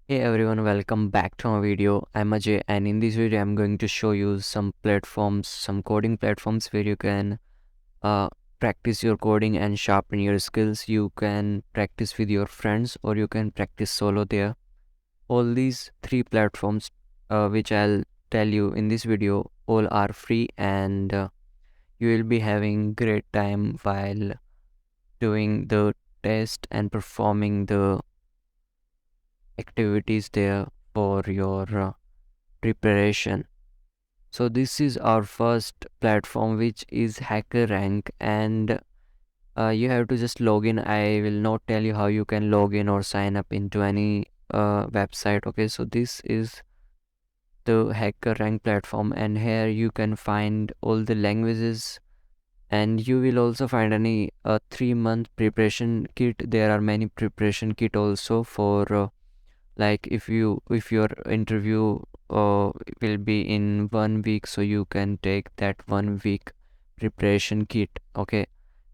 Hey everyone, welcome back to my video. I'm Ajay, and in this video I'm going to show you some platforms, some coding platforms where you can uh, practice your coding and sharpen your skills. You can practice with your friends or you can practice solo there. All these three platforms which I'll tell you in this video all are free, and you will be having great time while doing the test and performing the activities there for your preparation. So this is our first platform, which is hackerrank, and you have to just log in. I will not tell you how you can log in or sign up into any website. Okay, so this is the hackerrank platform, and here you can find all the languages, and you will also find any 3-month preparation kit. There are many preparation kit also for like if your interview will be in 1 week, so you can take that 1 week preparation kit. Okay,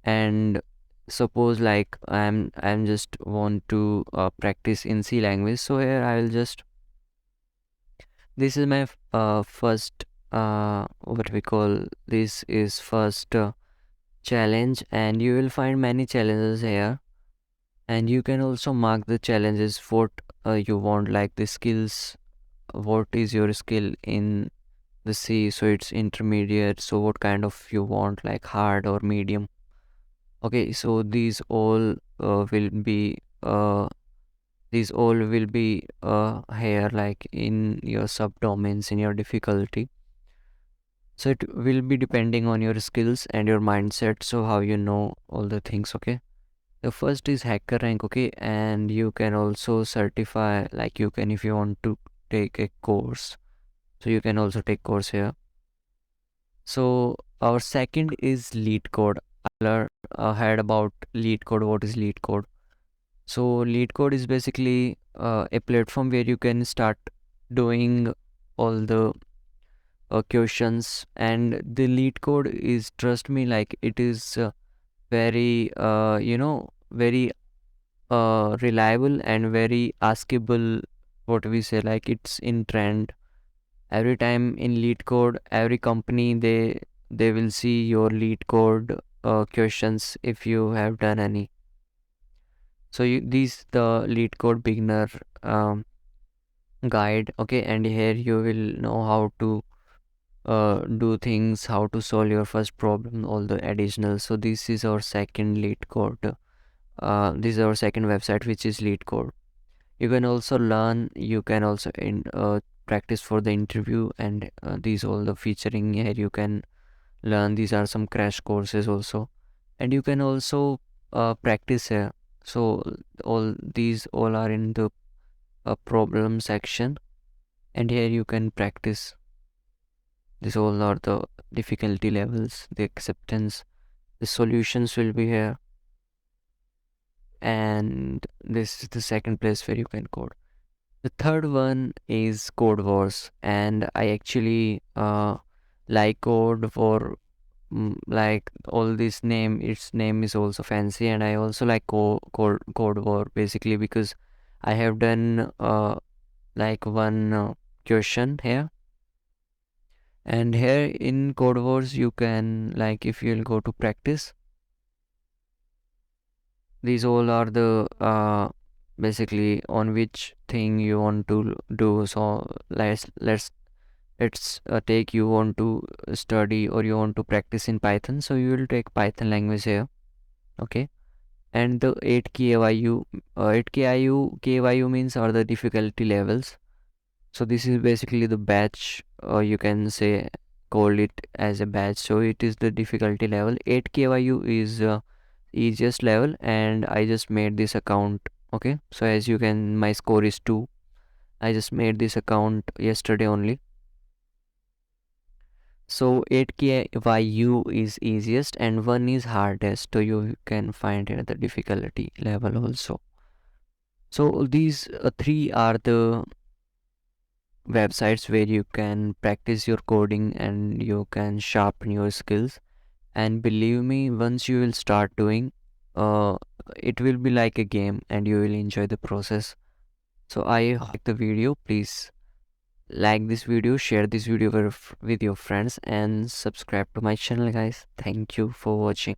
and suppose like I'm just want to practice in C language, so here I will just, this is my first what we call, this is first challenge, and you will find many challenges here, and you can also mark the challenges what you want, like the skills, what is your skill in the C, so it's intermediate, so what kind of you want, like hard or medium. Okay, so these all will be here, like in your subdomains, in your difficulty. So it will be depending on your skills and your mindset, so how you know all the things. Okay, the first is hacker rank. Okay, and you can also certify, like you can, if you want to take a course, so you can also take course here. So our second is leetcode. I heard about leetcode. What is leetcode? So leetcode is basically a platform where you can start doing all the questions, and the leetcode is, trust me, like it is very very reliable and very askable. What we say, like it's in trend every time in lead code. Every company, they will see your lead code questions if you have done any. So these the lead code beginner guide. Okay, and here you will know how to do things, how to solve your first problem, all the additional. So this is our second lead code. This is our second website, which is lead code. You can also learn, you can also practice for the interview, and these all the featuring here you can learn. These are some crash courses also, and you can also practice here. So all these all are in the problem section, and here you can practice. These all are the difficulty levels, the acceptance, the solutions will be here, and this is the second place where you can code. The third one is Code Wars, and I actually like Code for like all this name. Its name is also fancy, and I also like Code War basically because I have done like one question here, and here in Code Wars you can, like if you'll go to practice, these all are the basically on which thing you want to do. So let's take, you want to study or you want to practice in Python, so you will take Python language here. Okay, and the 8 KYU 8 KYU means are the difficulty levels. So this is basically the batch, or you can say call it as a batch. So it is the difficulty level. 8 KYU is easiest level, and I just made this account. Okay, so as you can, my score is 2. I just made this account yesterday only. So 8KYU is easiest and 1 is hardest. So you can find here the difficulty level also. So these three are the websites where you can practice your coding and you can sharpen your skills. And believe me, once you will start doing, uh, it will be like a game and you will enjoy the process. So I like the video. Please like this video, share this video with your friends, and subscribe to my channel, guys. Thank you for watching.